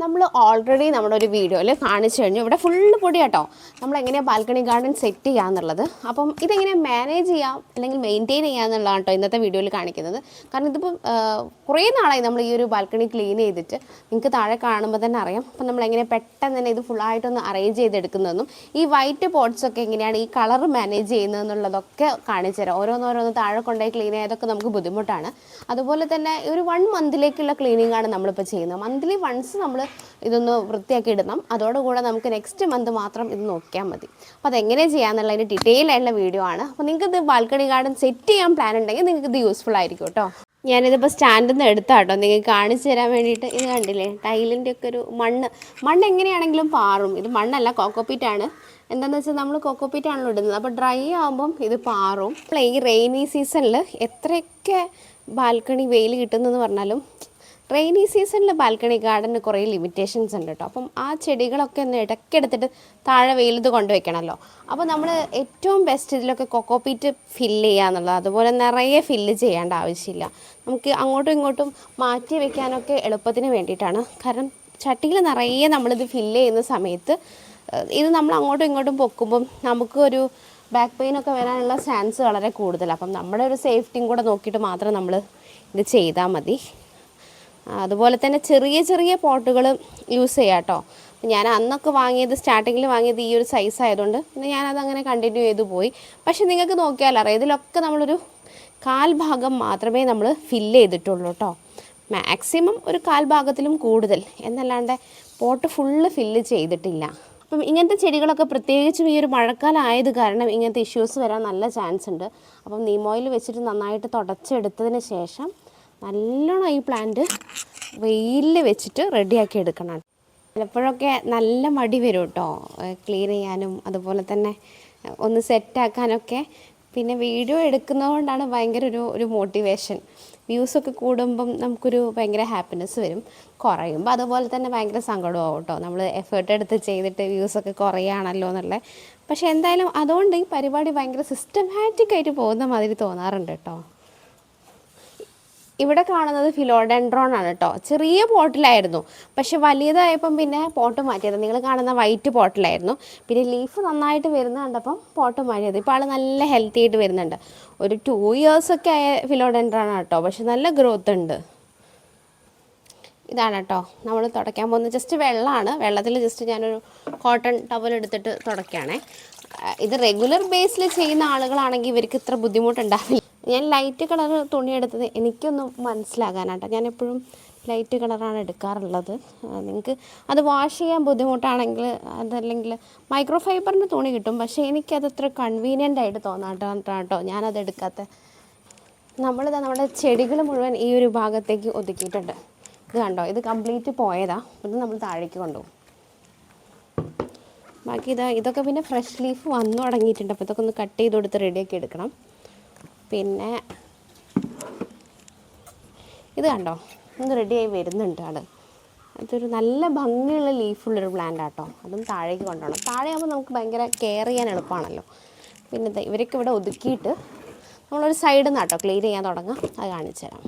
നമ്മൾ ഓൾറെഡി നമ്മുടെ ഒരു വീഡിയോയിൽ കാണിച്ചു കഴിഞ്ഞു. ഇവിടെ ഫുള്ള് പൊടി കേട്ടോ. നമ്മളെങ്ങനെയാണ് ബാൽക്കണി ഗാർഡൻ സെറ്റ് ചെയ്യാന്നുള്ളത്. അപ്പം ഇതെങ്ങനെയാണ് മാനേജ് ചെയ്യാം അല്ലെങ്കിൽ മെയിൻറ്റെയിൻ ചെയ്യാന്നുള്ളതാണ് കേട്ടോ ഇന്നത്തെ വീഡിയോയിൽ കാണിക്കുന്നത്. കാരണം ഇതിപ്പം കുറേ നാളായി നമ്മൾ ഈ ഒരു ബാൽക്കണി ക്ലീൻ ചെയ്തിട്ട്. നിങ്ങൾക്ക് താഴെ കാണുമ്പോൾ തന്നെ അറിയാം. അപ്പം നമ്മളെങ്ങനെ പെട്ടെന്ന് തന്നെ ഇത് ഫുള്ളായിട്ടൊന്ന് അറേഞ്ച് ചെയ്തെടുക്കുന്നതെന്നും ഈ വൈറ്റ് പോട്ട്സൊക്കെ എങ്ങനെയാണ് ഈ കളർ മാനേജ് ചെയ്യുന്നതെന്നുള്ളതൊക്കെ കാണിച്ചു തരാം. ഓരോന്നോരോന്ന് താഴെ കൊണ്ടുപോയി ക്ലീൻ ചെയ്തൊക്കെ നമുക്ക് ബുദ്ധിമുട്ടാണ്. അതുപോലെ തന്നെ ഒരു 1 മന്തിലേക്കുള്ള ക്ലീനിങ് ആണ് നമ്മളിപ്പോൾ ചെയ്യുന്നത്. മന്ത്ലി വൺസ് നമ്മൾ ഇതൊന്ന് വൃത്തിയാക്കി ഇടണം. അതോടുകൂടെ നമുക്ക് നെക്സ്റ്റ് മന്ത് മാത്രം ഇത് നോക്കിയാൽ മതി. അപ്പോൾ അതെങ്ങനെ ചെയ്യാമെന്നുള്ളതിൻ്റെ ഡീറ്റെയിൽ ആയിട്ടുള്ള വീഡിയോ ആണ്. അപ്പോൾ നിങ്ങൾക്ക് ഇത് ബാൽക്കണി ഗാർഡൻ സെറ്റ് ചെയ്യാൻ പ്ലാൻ ഉണ്ടെങ്കിൽ നിങ്ങൾക്ക് ഇത് യൂസ്ഫുൾ ആയിരിക്കും കേട്ടോ. ഞാനിതിപ്പോൾ സ്റ്റാൻഡിൽ നിന്ന് എടുത്താട്ടോ നിങ്ങൾക്ക് കാണിച്ചു തരാൻ വേണ്ടിയിട്ട്. ഇത് കണ്ടില്ലേ, ടൈലിൻ്റെ ഒക്കെ ഒരു മണ്ണ് എങ്ങനെയാണെങ്കിലും പാറും. ഇത് മണ്ണല്ല, കോക്കോപ്പീറ്റാണ്. എന്താണെന്ന് വെച്ചാൽ നമ്മൾ കോക്കോപ്പീറ്റാണല്ലോ ഇടുന്നത്. അപ്പോൾ ഡ്രൈ ആകുമ്പം ഇത് പാറും. അപ്പോൾ ഈ റെയിനി സീസണിൽ എത്രയൊക്കെ ബാൽക്കണി വെയിൽ കിട്ടുന്നതെന്ന് പറഞ്ഞാലും റെയിനി സീസണിൽ ബാൽക്കണി ഗാർഡന് കുറേ ലിമിറ്റേഷൻസ് ഉണ്ട് കേട്ടോ. അപ്പം ആ ചെടികളൊക്കെ ഒന്ന് ഇടയ്ക്കെടുത്തിട്ട് താഴെ വെയിലത്ത് കൊണ്ടുവയ്ക്കണമല്ലോ. അപ്പോൾ നമ്മൾ ഏറ്റവും ബെസ്റ്റ് ഇതിലൊക്കെ കൊക്കോപ്പീറ്റ് ഫില്ല് ചെയ്യുക എന്നുള്ളത്. അതുപോലെ നിറയെ ഫില്ല് ചെയ്യേണ്ട ആവശ്യമില്ല. നമുക്ക് അങ്ങോട്ടും ഇങ്ങോട്ടും മാറ്റി വെക്കാനൊക്കെ എളുപ്പത്തിന് വേണ്ടിയിട്ടാണ്. കാരണം ചട്ടിയിൽ നിറയെ നമ്മളിത് ഫില്ല് ചെയ്യുന്ന സമയത്ത് ഇത് നമ്മൾ അങ്ങോട്ടും ഇങ്ങോട്ടും പൊക്കുമ്പം നമുക്കൊരു ബാക്ക് പെയിനൊക്കെ വരാനുള്ള ചാൻസ് വളരെ കൂടുതലാണ്. അപ്പം നമ്മുടെ ഒരു സേഫ്റ്റിയും കൂടെ നോക്കിയിട്ട് മാത്രം നമ്മൾ ഇത് ചെയ്താൽ മതി. അതുപോലെ തന്നെ ചെറിയ ചെറിയ പോട്ടുകൾ യൂസ് ചെയ്യാം കേട്ടോ. ഞാൻ അന്നൊക്കെ വാങ്ങിയത്, സ്റ്റാർട്ടിങ്ങിൽ വാങ്ങിയത് ഈ ഒരു സൈസ് ആയതുകൊണ്ട് പിന്നെ ഞാനതങ്ങനെ കണ്ടിന്യൂ ചെയ്തു പോയി. പക്ഷെ നിങ്ങൾക്ക് നോക്കിയാലറിയാം, ഇതിലൊക്കെ നമ്മളൊരു 1/4 ഭാഗം മാത്രമേ നമ്മൾ ഫില്ല് ചെയ്തിട്ടുള്ളൂ കേട്ടോ. മാക്സിമം ഒരു 1/4 ഭാഗത്തിലും കൂടുതൽ എന്നല്ലാണ്ട് പോട്ട് ഫുള്ള് ഫില്ല് ചെയ്തിട്ടില്ല. അപ്പം ഇങ്ങനത്തെ ചെടികളൊക്കെ പ്രത്യേകിച്ചും ഈ ഒരു മഴക്കാലം ആയത് കാരണം ഇങ്ങനത്തെ ഇഷ്യൂസ് വരാൻ നല്ല ചാൻസ് ഉണ്ട്. അപ്പം നീം ഓയിൽ വെച്ചിട്ട് നന്നായിട്ട് തുടച്ചെടുത്തതിന് ശേഷം നല്ലോണം ഈ പ്ലാന്റ് വെയിലിൽ വെച്ചിട്ട് റെഡിയാക്കി എടുക്കണം. ചിലപ്പോഴൊക്കെ നല്ല മടി വരും കേട്ടോ ക്ലീൻ ചെയ്യാനും അതുപോലെ തന്നെ ഒന്ന് സെറ്റാക്കാനൊക്കെ. പിന്നെ വീഡിയോ എടുക്കുന്നതുകൊണ്ടാണ് ഭയങ്കര ഒരു മോട്ടിവേഷൻ. വ്യൂസൊക്കെ കൂടുമ്പം നമുക്കൊരു ഭയങ്കര ഹാപ്പിനെസ് വരും. കുറയുമ്പോൾ അതുപോലെ തന്നെ ഭയങ്കര സങ്കടമാവും കേട്ടോ. നമ്മൾ എഫേർട്ട് എടുത്ത് ചെയ്തിട്ട് വ്യൂസൊക്കെ കുറയാണല്ലോ എന്നുള്ളത്. പക്ഷേ എന്തായാലും അതുകൊണ്ട് ഈ പരിപാടി ഭയങ്കര സിസ്റ്റമാറ്റിക്കായിട്ട് പോകുന്ന മാതിരി തോന്നാറുണ്ട് കേട്ടോ. ഇവിടെ കാണുന്നത് ഫിലോഡെൻഡ്രോൺ ആണ് കേട്ടോ. ചെറിയ പോട്ടിലായിരുന്നു, പക്ഷെ വലിയതായപ്പം പിന്നെ പോട്ട് മാറ്റിയത്. നിങ്ങൾ കാണുന്ന വൈറ്റ് പോട്ടിലായിരുന്നു. പിന്നെ ലീഫ് നന്നായിട്ട് വരുന്ന കണ്ടപ്പം പോട്ട് മാറ്റിയത്. ഇപ്പോൾ ആൾ നല്ല ഹെൽത്തി ആയിട്ട് വരുന്നുണ്ട്. ഒരു 2 ഇയേഴ്സൊക്കെ ആയ ഫിലോഡെൻഡ്രോൺ ആണ് കേട്ടോ, പക്ഷെ നല്ല ഗ്രോത്ത് ഉണ്ട്. ഇതാണ് കേട്ടോ നമ്മൾ തുടയ്ക്കാൻ പോകുന്നത്. ജസ്റ്റ് വെള്ളമാണ്. വെള്ളത്തിൽ ജസ്റ്റ് ഞാനൊരു കോട്ടൺ ടവൽ എടുത്തിട്ട് തുടയ്ക്കുകയാണേ. ഇത് റെഗുലർ ബേസിൽ ചെയ്യുന്ന ആളുകളാണെങ്കിൽ ഇവർക്ക് ഇത്ര ബുദ്ധിമുട്ടുണ്ടാവില്ല. ഞാൻ ലൈറ്റ് കളർ തുണിയെടുത്തത് എനിക്കൊന്നും മനസ്സിലാകാനാട്ടോ. ഞാനെപ്പോഴും ലൈറ്റ് കളറാണ് എടുക്കാറുള്ളത്. നിങ്ങൾക്ക് അത് വാഷ് ചെയ്യാൻ ബുദ്ധിമുട്ടാണെങ്കിൽ അതല്ലെങ്കിൽ മൈക്രോ ഫൈബറിൻ്റെ തുണി കിട്ടും. പക്ഷേ എനിക്കതത്ര കൺവീനിയൻ്റ് ആയിട്ട് തോന്നാട്ടോ ഞാനത് എടുക്കാത്ത. നമ്മളിതാ നമ്മുടെ ചെടികൾ മുഴുവൻ ഈ ഒരു ഭാഗത്തേക്ക് ഒതുക്കിയിട്ടുണ്ട്. ഇത് കണ്ടോ, ഇത് കംപ്ലീറ്റ് പോയതാണ്. ഇത് നമ്മൾ താഴേക്ക് കൊണ്ടുപോകും. ബാക്കി ഇതൊക്കെ പിന്നെ ഫ്രഷ് ലീഫ് വന്നു തുടങ്ങിയിട്ടുണ്ട്. അപ്പോൾ ഇതൊക്കെ ഒന്ന് കട്ട് ചെയ്ത് കൊടുത്ത് റെഡിയാക്കി എടുക്കണം. പിന്നെ ഇത് കണ്ടോ, ഒന്ന് റെഡിയായി വരുന്നുണ്ട് ആൾ. അതൊരു നല്ല ഭംഗിയുള്ള ലീഫുള്ളൊരു പ്ലാന്റ് ആട്ടോ. അതും താഴേക്ക് കൊണ്ടുപോകണം. താഴെയാകുമ്പോൾ നമുക്ക് ഭയങ്കര കെയർ ചെയ്യാൻ എളുപ്പമാണല്ലോ. പിന്നെ ഇവരൊക്കെ ഇവിടെ ഒതുക്കിയിട്ട് നമ്മളൊരു സൈഡിൽ നിന്ന് കേട്ടോ ക്ലീൻ ചെയ്യാൻ തുടങ്ങാം. അത് കാണിച്ചു തരാം.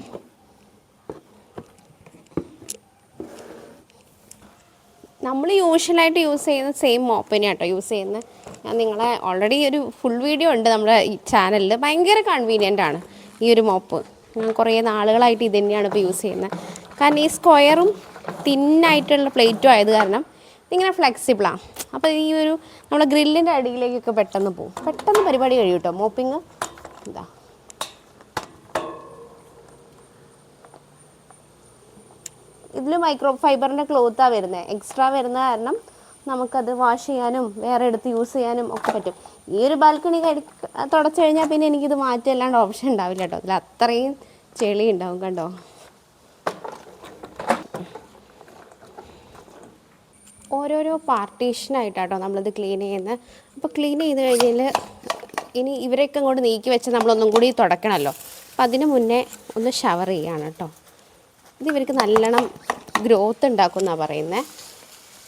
നമ്മൾ യൂഷ്വലായിട്ട് യൂസ് ചെയ്യുന്ന സെയിം മോപ്പ് തന്നെയാണ് കേട്ടോ യൂസ് ചെയ്യുന്നത്. ഞാൻ നിങ്ങളെ ഓൾറെഡി ഒരു ഫുൾ വീഡിയോ ഉണ്ട് നമ്മുടെ ഈ ചാനലിൽ. ഭയങ്കര കൺവീനിയൻ്റ് ആണ് ഈ ഒരു മോപ്പ്. ഞാൻ കുറേ നാളുകളായിട്ട് ഇത് തന്നെയാണ് ഇപ്പോൾ യൂസ് ചെയ്യുന്നത്. കാരണം ഈ സ്ക്വയറും തിന്നായിട്ടുള്ള പ്ലേറ്റും ആയത് കാരണം ഇങ്ങനെ ഫ്ലെക്സിബിളാണ്. അപ്പോൾ ഈ ഒരു നമ്മുടെ ഗ്രില്ലിൻ്റെ അടിയിലേക്കൊക്കെ പെട്ടെന്ന് പോകും. പെട്ടെന്ന് പരിപാടി കഴിയും കേട്ടോ മോപ്പിങ്. ഇതാ ഇതിൽ മൈക്രോ ഫൈബറിൻ്റെ ക്ലോത്താണ് വരുന്നത്. എക്സ്ട്രാ വരുന്ന കാരണം നമുക്കത് വാഷ് ചെയ്യാനും വേറെ എടുത്ത് യൂസ് ചെയ്യാനും ഒക്കെ പറ്റും. ഈ ഒരു ബാൽക്കണി തുടച്ചു കഴിഞ്ഞാൽ പിന്നെ എനിക്കിത് മാറ്റിയല്ലാണ്ട് ഓപ്ഷൻ ഉണ്ടാവില്ല കേട്ടോ. അതിൽ അത്രയും ചെളി ഉണ്ടാവും കണ്ടോ. ഓരോരോ പാർട്ടീഷനായിട്ടാട്ടോ നമ്മളിത് ക്ലീൻ ചെയ്യുന്നത്. അപ്പോൾ ക്ലീൻ ചെയ്ത് കഴിഞ്ഞാൽ ഇനി ഇവരെയൊക്കെ അങ്ങോട്ട് നീക്കി വെച്ച് നമ്മളൊന്നും കൂടി തുടയ്ക്കണമല്ലോ. അപ്പോൾ അതിന് മുന്നേ ഒന്ന് ഷവർ ചെയ്യുകയാണ് കേട്ടോ. ഇത് ഇവർക്ക് നല്ലോണം ഗ്രോത്ത് ഉണ്ടാക്കും എന്നാണ് പറയുന്നത്.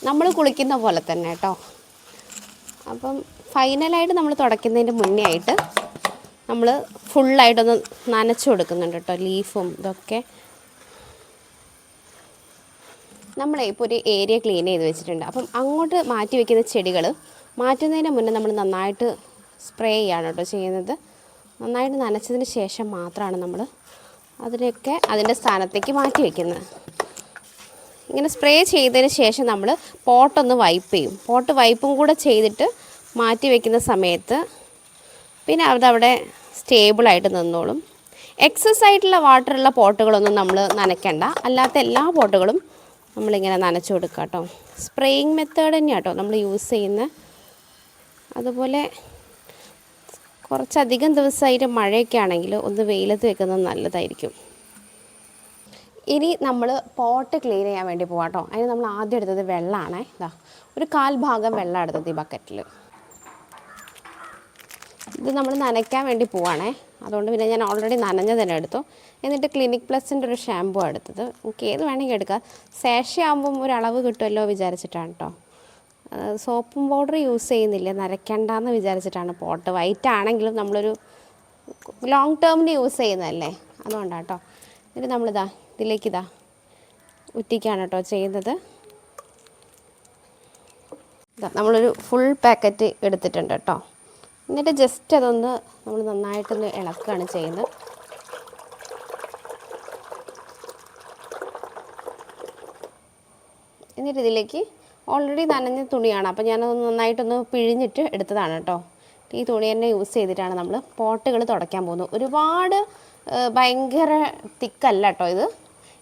നമ്മൾ കുളിക്കുന്ന പോലെ തന്നെ കേട്ടോ. അപ്പം ഫൈനലായിട്ട് നമ്മൾ തുടയ്ക്കുന്നതിൻ്റെ മുന്നേ ആയിട്ട് നമ്മൾ ഫുള്ളായിട്ടൊന്ന് നനച്ചു കൊടുക്കുന്നുണ്ട് കേട്ടോ ലീഫും ഇതൊക്കെ. നമ്മളെ ഇപ്പോൾ ഒരു ഏരിയ ക്ലീൻ ചെയ്ത് വെച്ചിട്ടുണ്ട്. അപ്പം അങ്ങോട്ട് മാറ്റി വയ്ക്കുന്ന ചെടികൾ മാറ്റുന്നതിന് മുന്നേ നമ്മൾ നന്നായിട്ട് സ്പ്രേ ചെയ്യാണ് കേട്ടോ ചെയ്യുന്നത്. നന്നായിട്ട് നനച്ചതിന് ശേഷം മാത്രമാണ് നമ്മൾ അതിനെയൊക്കെ അതിൻ്റെ സ്ഥാനത്തേക്ക് മാറ്റി വയ്ക്കുന്നത്. ഇങ്ങനെ സ്പ്രേ ചെയ്തതിന് ശേഷം നമ്മൾ പോട്ടൊന്ന് വൈപ്പ് ചെയ്യും. പോട്ട് വൈപ്പും കൂടെ ചെയ്തിട്ട് മാറ്റി വയ്ക്കുന്ന സമയത്ത് പിന്നെ അതവിടെ സ്റ്റേബിളായിട്ട് നിന്നോളും. എക്സസ് ആയിട്ടുള്ള വാട്ടറുള്ള പോട്ടുകളൊന്നും നമ്മൾ നനയ്ക്കണ്ട. അല്ലാത്ത എല്ലാ പോട്ടുകളും നമ്മളിങ്ങനെ നനച്ചു കൊടുക്കുക കേട്ടോ. സ്പ്രേയിങ് മെത്തേഡ് തന്നെയാണ് കേട്ടോ നമ്മൾ യൂസ് ചെയ്യുന്നത്. അതുപോലെ കുറച്ചധികം ദിവസമായിട്ട് മഴയൊക്കെ ആണെങ്കിൽ ഒന്ന് വെയിലത്ത് വെക്കുന്നത് നല്ലതായിരിക്കും. ഇനി നമ്മൾ പോട്ട് ക്ലീൻ ചെയ്യാൻ വേണ്ടി പോകാം കേട്ടോ. അതിന് നമ്മൾ ആദ്യം എടുത്തത് വെള്ളമാണേ. ഇതാ ഒരു 1/4 ഭാഗം വെള്ളം എടുത്തത് ഈ ബക്കറ്റിൽ. ഇത് നമ്മൾ നനയ്ക്കാൻ വേണ്ടി പോവാണേ. അതുകൊണ്ട് പിന്നെ ഞാൻ ഓൾറെഡി നനഞ്ഞ തന്നെ എടുത്തു. എന്നിട്ട് ക്ലിനിക് പ്ലസിൻ്റെ ഒരു ഷാമ്പൂ എടുത്തത്. നമുക്ക് ഏത് വേണമെങ്കിൽ എടുക്കാം. സാഷേ ആകുമ്പം ഒരളവ് കിട്ടുമല്ലോ വിചാരിച്ചിട്ടാണ് കേട്ടോ. സോപ്പും പൗഡർ യൂസ് ചെയ്യുന്നില്ല, നനയ്ക്കണ്ടെന്ന് വിചാരിച്ചിട്ടാണ്. പോട്ട് വൈറ്റ് ആണെങ്കിലും നമ്മളൊരു ലോങ് ടേമിന് യൂസ് ചെയ്യുന്നതല്ലേ, അതുകൊണ്ടാണ് കേട്ടോ. എന്നിട്ട് നമ്മളിതാ ഇതിലേക്കിതാ ഉറ്റിക്കാണ് കേട്ടോ ചെയ്യുന്നത്. നമ്മളൊരു ഫുൾ പാക്കറ്റ് എടുത്തിട്ടുണ്ട് കേട്ടോ. എന്നിട്ട് ജസ്റ്റ് അതൊന്ന് നമ്മൾ നന്നായിട്ടൊന്ന് ഇളക്കുകയാണ് ചെയ്യുന്നത്. എന്നിട്ട് ഇതിലേക്ക് ഓൾറെഡി നനഞ്ഞ തുണിയാണ്, അപ്പോൾ ഞാനതൊന്ന് നന്നായിട്ടൊന്ന് പിഴിഞ്ഞിട്ട് എടുത്തതാണ് കേട്ടോ. ഈ തുണി തന്നെ യൂസ് ചെയ്തിട്ടാണ് നമ്മൾ പോട്ടുകൾ തുടയ്ക്കാൻ പോകുന്നത്. ഒരുപാട് ഭയങ്കര തിക്കല്ല കേട്ടോ ഇത്,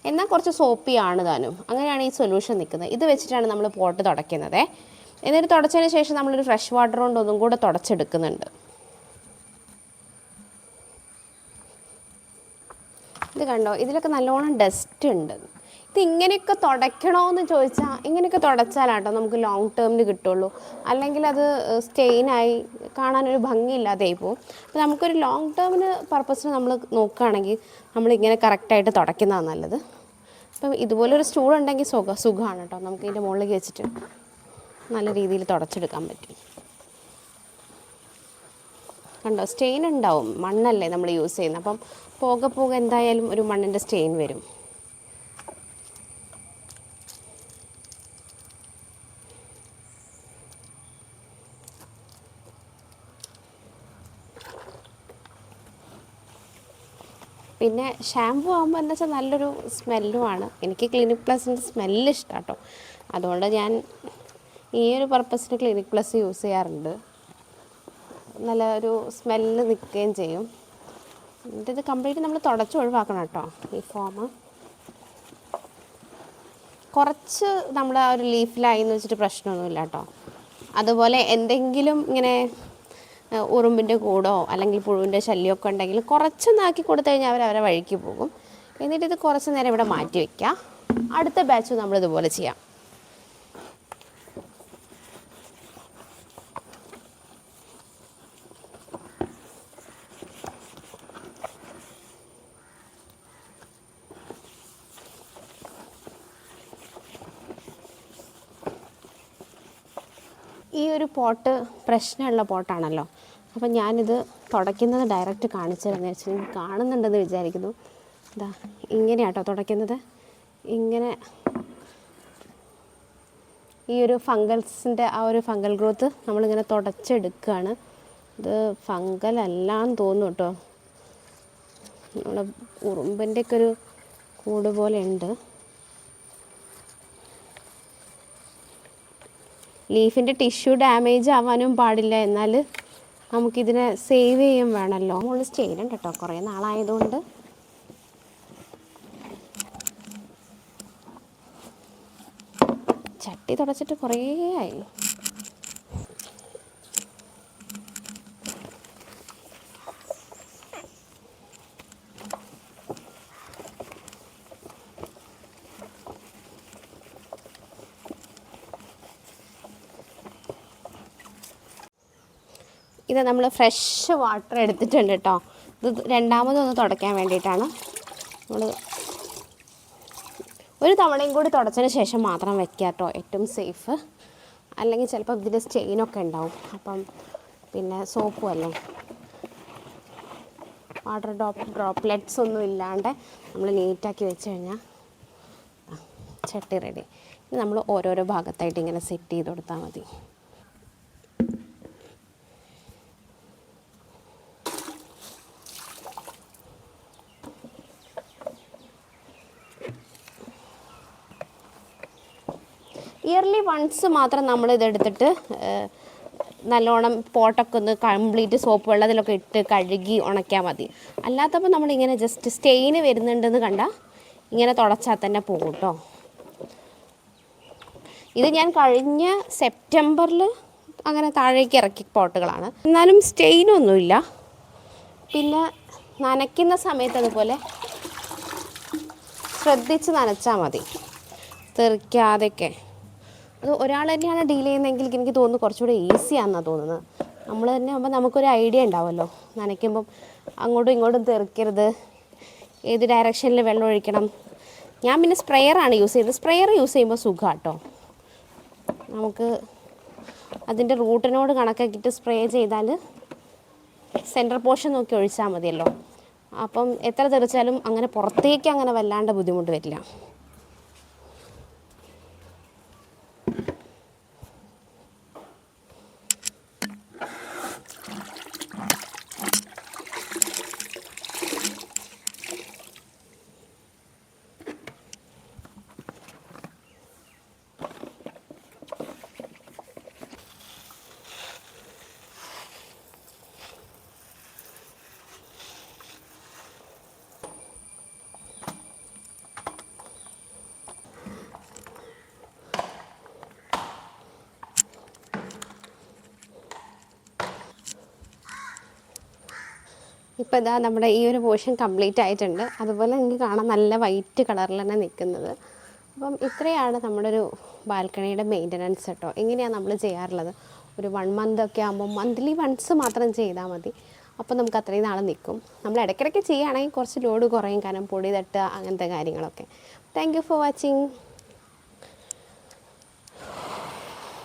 എന്നാൽ കുറച്ച് സോപ്പിയാണ് താനും. അങ്ങനെയാണ് ഈ സൊല്യൂഷൻ നിൽക്കുന്നത്. ഇത് വെച്ചിട്ടാണ് നമ്മൾ പോട്ട് തുടയ്ക്കുന്നത്. എന്നിട്ട് തുടച്ചതിന് ശേഷം നമ്മളൊരു ഫ്രഷ് വാട്ടർ കൊണ്ട് ഒന്നും കൂടെ തുടച്ചെടുക്കുന്നുണ്ട്. ഇത് കണ്ടോ, ഇതിലൊക്കെ നല്ലോണം ഡസ്റ്റ് ഉണ്ട്. ഇത് ഇങ്ങനെയൊക്കെ തുടയ്ക്കണമെന്ന് ചോദിച്ചാൽ ഇങ്ങനെയൊക്കെ തുടച്ചാലാട്ടോ നമുക്ക് ലോങ് ടേമിൽ കിട്ടുള്ളൂ. അല്ലെങ്കിൽ അത് സ്റ്റെയിനായി കാണാനൊരു ഭംഗിയില്ലാതെ പോകും. അപ്പോൾ നമുക്കൊരു ലോങ് ടേമിന് പർപ്പസിന് നമ്മൾ നോക്കുകയാണെങ്കിൽ നമ്മളിങ്ങനെ കറക്റ്റായിട്ട് തുടയ്ക്കുന്നതാണ് നല്ലത്. അപ്പം ഇതുപോലൊരു സ്റ്റൂൾ ഉണ്ടെങ്കിൽ സുഖമാണ് കേട്ടോ. നമുക്ക് ഇതിൻ്റെ മുകളിലേക്ക് വെച്ചിട്ട് നല്ല രീതിയിൽ തുടച്ചെടുക്കാൻ പറ്റും. കണ്ടോ, സ്റ്റെയിൻ ഉണ്ടാവും, മണ്ണല്ലേ നമ്മൾ യൂസ് ചെയ്യുന്നത്. അപ്പം പോകെ എന്തായാലും ഒരു മണ്ണിൻ്റെ സ്റ്റെയിൻ വരും. പിന്നെ ഷാമ്പു ആകുമ്പോൾ എന്താ വെച്ചാൽ നല്ലൊരു സ്മെല്ലുമാണ്. എനിക്ക് ക്ലിനിക് പ്ലസിൻ്റെ സ്മെല്ല് ഇഷ്ടമാണ് കേട്ടോ. അതുകൊണ്ട് ഞാൻ ഈ ഒരു പർപ്പസിന് ക്ലിനിക് പ്ലസ് യൂസ് ചെയ്യാറുണ്ട്. നല്ല ഒരു സ്മെല്ല് നിൽക്കുകയും ചെയ്യും. എന്നിട്ട് ഇത് കംപ്ലീറ്റ് നമ്മൾ തുടച്ച് ഒഴിവാക്കണം കേട്ടോ. ഈ ഫോം കുറച്ച് നമ്മുടെ ആ ഒരു ലീഫിലായി എന്ന് വെച്ചിട്ട് പ്രശ്നമൊന്നുമില്ല കേട്ടോ. അതുപോലെ എന്തെങ്കിലും ഇങ്ങനെ ഉറുമ്പിൻ്റെ കൂടോ അല്ലെങ്കിൽ പുഴുവിൻ്റെ ശല്യമൊക്കെ ഉണ്ടെങ്കിൽ കുറച്ചൊന്നാക്കി കൊടുത്തു കഴിഞ്ഞാൽ അവരവരെ വഴിക്ക് പോകും. എന്നിട്ടിത് കുറച്ച് നേരം ഇവിടെ മാറ്റി വയ്ക്കുക. അടുത്ത ബാച്ച് നമ്മളിതുപോലെ ചെയ്യാം. ഈ ഒരു പോട്ട് പ്രശ്നമുള്ള പോട്ടാണല്ലോ. അപ്പം ഞാനിത് തുടയ്ക്കുന്നത് ഡയറക്റ്റ് കാണിച്ചു തരുന്നത് വെച്ചാൽ കാണുന്നുണ്ടെന്ന് വിചാരിക്കുന്നു. ഇതാ ഇങ്ങനെയാട്ടോ തുടയ്ക്കുന്നത്. ഇങ്ങനെ ഈ ഒരു ഫംഗൽസിൻ്റെ ആ ഒരു ഫംഗൽ ഗ്രോത്ത് നമ്മളിങ്ങനെ തുടച്ചെടുക്കുകയാണ്. ഇത് ഫംഗലല്ലാന്ന് തോന്നുന്നു കേട്ടോ. നമ്മുടെ ഉറുമ്പിൻ്റെയൊക്കെ ഒരു കൂട് പോലെ ഉണ്ട്. ലീഫിൻ്റെ ടിഷ്യൂ ഡാമേജ് ആവാനും പാടില്ല, എന്നാൽ നമുക്കിതിനെ സേവ് ചെയ്യും വേണമല്ലോ. മുകളിൽ സ്റ്റെയിൻ ഉണ്ട് കേട്ടോ, കുറേ നാളായതുകൊണ്ട്. ചട്ടി തുടച്ചിട്ട് കുറേ ആയി. ഇത് നമ്മൾ ഫ്രഷ് വാട്ടർ എടുത്തിട്ടുണ്ട് കേട്ടോ. ഇത് രണ്ടാമതൊന്ന് തുടയ്ക്കാൻ വേണ്ടിയിട്ടാണ്. നമ്മൾ ഒരു തവണയും കൂടി തുടച്ചതിന് ശേഷം മാത്രം വയ്ക്കുക കേട്ടോ, ഏറ്റവും സേഫ്. അല്ലെങ്കിൽ ചിലപ്പോൾ ഇതിൻ്റെ സ്റ്റെയിനൊക്കെ ഉണ്ടാവും. അപ്പം പിന്നെ സോപ്പും അല്ലേ, വാട്ടർ ഡ്രോപ്ലെറ്റ്സ് ഒന്നും ഇല്ലാണ്ട് നമ്മൾ നീറ്റാക്കി വെച്ച് കഴിഞ്ഞാൽ ചട്ടി റെഡി. ഇനി നമ്മൾ ഓരോരോ ഭാഗത്തായിട്ട് ഇങ്ങനെ സെറ്റ് ചെയ്ത് കൊടുത്താൽ മതി. ഇയർലി വൺസ് മാത്രം നമ്മളിതെടുത്തിട്ട് നല്ലോണം പോട്ടൊക്കെ ഒന്ന് കംപ്ലീറ്റ് സോപ്പ് വെള്ളത്തിലൊക്കെ ഇട്ട് കഴുകി ഉണക്കിയാൽ മതി. അല്ലാത്തപ്പോൾ നമ്മളിങ്ങനെ ജസ്റ്റ് സ്റ്റെയിന് വരുന്നുണ്ടെന്ന് കണ്ടാൽ ഇങ്ങനെ തുടച്ചാൽ തന്നെ പോകും കേട്ടോ. ഇത് ഞാൻ കഴിഞ്ഞ സെപ്റ്റംബറിൽ അങ്ങനെ താഴേക്ക് ഇറക്കി പോട്ടുകളാണ്. എന്നാലും സ്റ്റെയിനൊന്നുമില്ല. പിന്നെ നനയ്ക്കുന്ന സമയത്ത് അതുപോലെ ശ്രദ്ധിച്ച് നനച്ചാൽ മതി, തെറിക്കാതെയൊക്കെ. അത് ഒരാൾ തന്നെയാണ് ഡീൽ ചെയ്യുന്നതെങ്കിൽ എനിക്ക് തോന്നുന്നു കുറച്ചുകൂടി ഈസിയാണെന്നാണ് തോന്നുന്നത്. നമ്മൾ തന്നെ ആകുമ്പോൾ നമുക്കൊരു ഐഡിയ ഉണ്ടാവുമല്ലോ, നനയ്ക്കുമ്പം അങ്ങോട്ടും ഇങ്ങോട്ടും തെറിക്കരുത്, ഏത് ഡയറക്ഷനിൽ വെള്ളം ഒഴിക്കണം. ഞാൻ പിന്നെ സ്പ്രെയറാണ് യൂസ് ചെയ്തത്. സ്പ്രെയർ യൂസ് ചെയ്യുമ്പോൾ സുഖമാണ് കേട്ടോ. നമുക്ക് അതിൻ്റെ റൂട്ടിനോട് കണക്കാക്കിയിട്ട് സ്പ്രേ ചെയ്താൽ സെൻറ്റർ പോർഷൻ നോക്കി ഒഴിച്ചാൽ മതിയല്ലോ. അപ്പം എത്ര തെറിച്ചാലും അങ്ങനെ പുറത്തേക്ക് അങ്ങനെ വല്ലാണ്ട് ബുദ്ധിമുട്ട് വരില്ല. ഇപ്പോൾ ഇതാ നമ്മുടെ ഈ ഒരു പോർഷൻ കംപ്ലീറ്റ് ആയിട്ടുണ്ട്. അതുപോലെ നിങ്ങൾക്ക് കാണാം നല്ല വൈറ്റ് കളറിൽ തന്നെ നിൽക്കുന്നത്. അപ്പം ഇത്രയാണ് നമ്മുടെ ഒരു ബാൽക്കണിയുടെ മെയിൻ്റനൻസ് കേട്ടോ. എങ്ങനെയാണ് നമ്മൾ ചെയ്യാറുള്ളത്? ഒരു 1 month ഒക്കെ ആകുമ്പോൾ മന്ത്ലി വൺസ് മാത്രം ചെയ്താൽ മതി. അപ്പോൾ നമുക്ക് അത്രയും നാൾ നിൽക്കും. നമ്മൾ ഇടയ്ക്കിടയ്ക്ക് ചെയ്യുകയാണെങ്കിൽ കുറച്ച് ലോഡ് കുറയും, കാരണം പൊടി തട്ടുക അങ്ങനത്തെ കാര്യങ്ങളൊക്കെ. Thank you for watching.